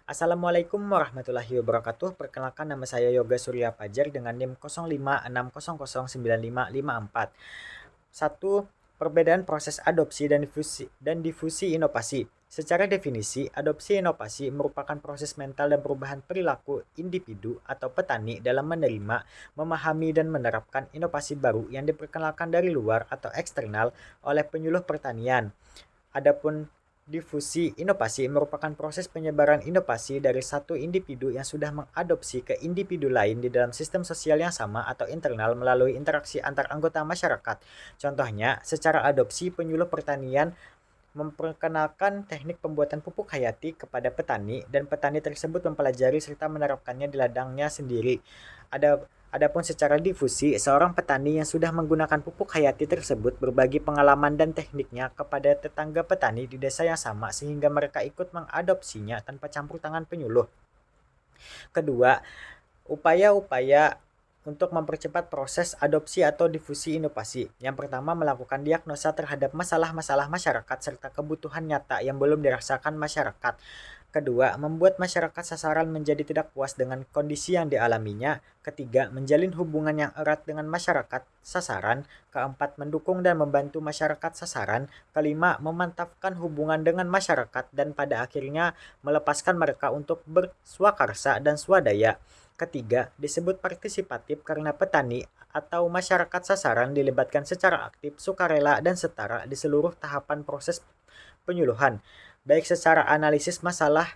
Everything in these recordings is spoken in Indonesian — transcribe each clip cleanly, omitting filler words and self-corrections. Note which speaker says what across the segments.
Speaker 1: Assalamualaikum warahmatullahi wabarakatuh. Perkenalkan nama saya Yoga Surya Fajar dengan NIM 0560095554. Satu, perbedaan proses adopsi dan difusi inovasi. Secara definisi, adopsi inovasi merupakan proses mental dan perubahan perilaku individu atau petani dalam menerima, memahami, dan menerapkan inovasi baru yang diperkenalkan dari luar atau eksternal oleh penyuluh pertanian. Adapun difusi inovasi merupakan proses penyebaran inovasi dari satu individu yang sudah mengadopsi ke individu lain di dalam sistem sosial yang sama atau internal melalui interaksi antar anggota masyarakat. Contohnya, secara adopsi penyuluh pertanian memperkenalkan teknik pembuatan pupuk hayati kepada petani dan petani tersebut mempelajari serta menerapkannya di ladangnya sendiri. Adapun secara difusi, seorang petani yang sudah menggunakan pupuk hayati tersebut berbagi pengalaman dan tekniknya kepada tetangga petani di desa yang sama sehingga mereka ikut mengadopsinya tanpa campur tangan penyuluh. Kedua, upaya-upaya untuk mempercepat proses adopsi atau difusi inovasi. Yang pertama, melakukan diagnosa terhadap masalah-masalah masyarakat serta kebutuhan nyata yang belum dirasakan masyarakat. Kedua, membuat masyarakat sasaran menjadi tidak puas dengan kondisi yang dialaminya. Ketiga, menjalin hubungan yang erat dengan masyarakat sasaran. Keempat, mendukung dan membantu masyarakat sasaran. Kelima, memantapkan hubungan dengan masyarakat dan pada akhirnya melepaskan mereka untuk berswakarsa dan swadaya. Ketiga, disebut partisipatif karena petani atau masyarakat sasaran dilibatkan secara aktif, sukarela, dan setara di seluruh tahapan proses penyuluhan, baik secara analisis masalah,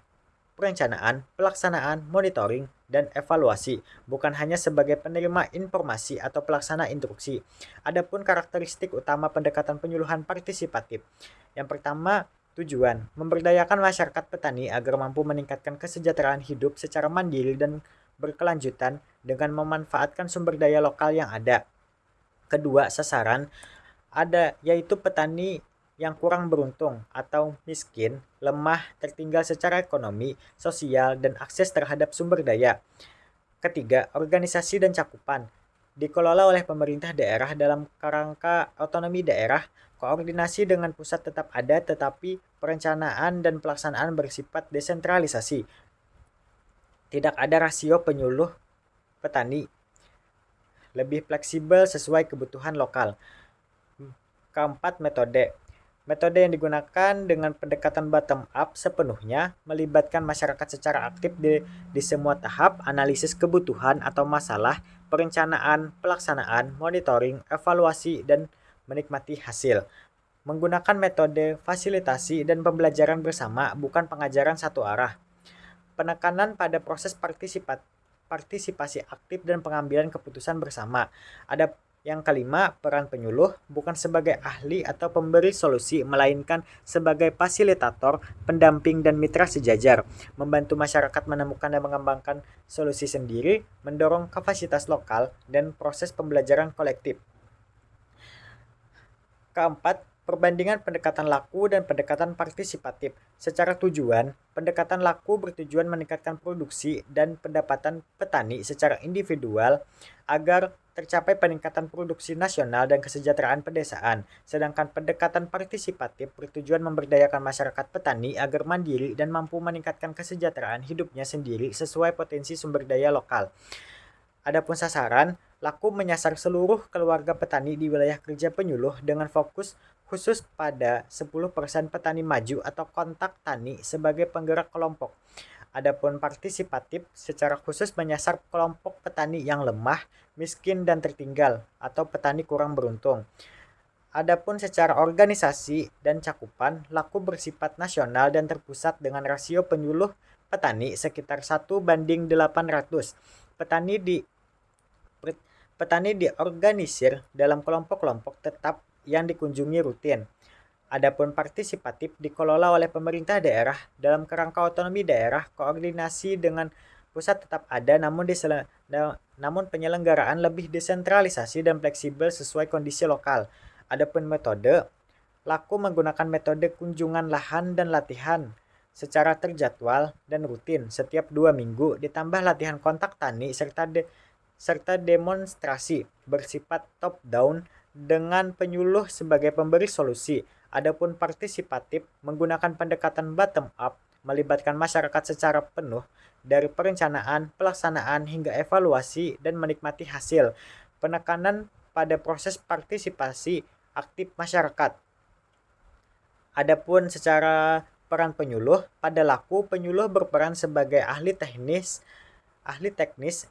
Speaker 1: perencanaan, pelaksanaan, monitoring, dan evaluasi, bukan hanya sebagai penerima informasi atau pelaksana instruksi. Adapun karakteristik utama pendekatan penyuluhan partisipatif. Yang pertama, tujuan memberdayakan masyarakat petani agar mampu meningkatkan kesejahteraan hidup secara mandiri dan berkelanjutan dengan memanfaatkan sumber daya lokal yang ada. Kedua, sasaran yaitu petani yang kurang beruntung atau miskin, lemah, tertinggal secara ekonomi, sosial, dan akses terhadap sumber daya. Ketiga, organisasi dan cakupan. Dikelola oleh pemerintah daerah dalam kerangka otonomi daerah, koordinasi dengan pusat tetap ada tetapi perencanaan dan pelaksanaan bersifat desentralisasi. Tidak ada rasio penyuluh petani, lebih fleksibel sesuai kebutuhan lokal. Keempat, metode. Metode yang digunakan dengan pendekatan bottom up sepenuhnya melibatkan masyarakat secara aktif di semua tahap analisis kebutuhan atau masalah, perencanaan, pelaksanaan, monitoring, evaluasi, dan menikmati hasil. Menggunakan metode fasilitasi dan pembelajaran bersama, bukan pengajaran satu arah. Penekanan pada proses partisipasi aktif dan pengambilan keputusan bersama. Ada yang kelima, peran penyuluh bukan sebagai ahli atau pemberi solusi, melainkan sebagai fasilitator, pendamping, dan mitra sejajar, membantu masyarakat menemukan dan mengembangkan solusi sendiri, mendorong kapasitas lokal, dan proses pembelajaran kolektif. Keempat, perbandingan pendekatan laku dan pendekatan partisipatif. Secara tujuan, pendekatan laku bertujuan meningkatkan produksi dan pendapatan petani secara individual agar tercapai peningkatan produksi nasional dan kesejahteraan pedesaan. Sedangkan pendekatan partisipatif bertujuan memberdayakan masyarakat petani agar mandiri dan mampu meningkatkan kesejahteraan hidupnya sendiri sesuai potensi sumber daya lokal. Adapun sasaran, laku menyasar seluruh keluarga petani di wilayah kerja penyuluh dengan fokus khusus pada 10% petani maju atau kontak tani sebagai penggerak kelompok. Adapun partisipatif secara khusus menyasar kelompok petani yang lemah, miskin, dan tertinggal atau petani kurang beruntung. Adapun secara organisasi dan cakupan, laku bersifat nasional dan terpusat dengan rasio penyuluh petani sekitar 1:800. Petani di Petani diorganisir dalam kelompok-kelompok tetap yang dikunjungi rutin. Adapun partisipatif dikelola oleh pemerintah daerah dalam kerangka otonomi daerah, koordinasi dengan pusat tetap ada namun penyelenggaraan lebih desentralisasi dan fleksibel sesuai kondisi lokal. Adapun metode, laku menggunakan metode kunjungan lahan dan latihan secara terjadwal dan rutin setiap 2 minggu ditambah latihan kontak tani serta demonstrasi bersifat top-down dengan penyuluh sebagai pemberi solusi. Adapun partisipatif menggunakan pendekatan bottom-up melibatkan masyarakat secara penuh dari perencanaan, pelaksanaan, hingga evaluasi dan menikmati hasil. Penekanan pada proses partisipasi aktif masyarakat. Adapun secara peran penyuluh, pada Laku penyuluh berperan sebagai ahli teknis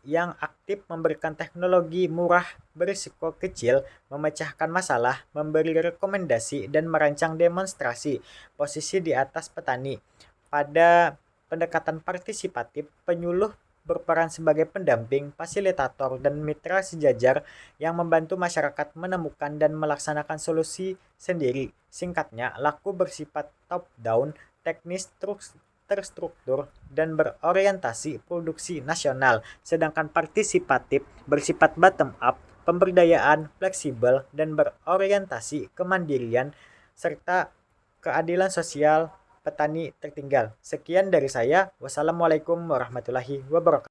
Speaker 1: yang aktif memberikan teknologi murah berisiko kecil, memecahkan masalah, memberi rekomendasi, dan merancang demonstrasi posisi di atas petani. Pada pendekatan partisipatif, penyuluh berperan sebagai pendamping, fasilitator, dan mitra sejajar yang membantu masyarakat menemukan dan melaksanakan solusi sendiri. Singkatnya, Laku bersifat top-down, teknis terstruktur, dan berorientasi produksi nasional, sedangkan partisipatif bersifat bottom-up, pemberdayaan, fleksibel, dan berorientasi kemandirian, serta keadilan sosial petani tertinggal. Sekian dari saya. Wassalamualaikum warahmatullahi wabarakatuh.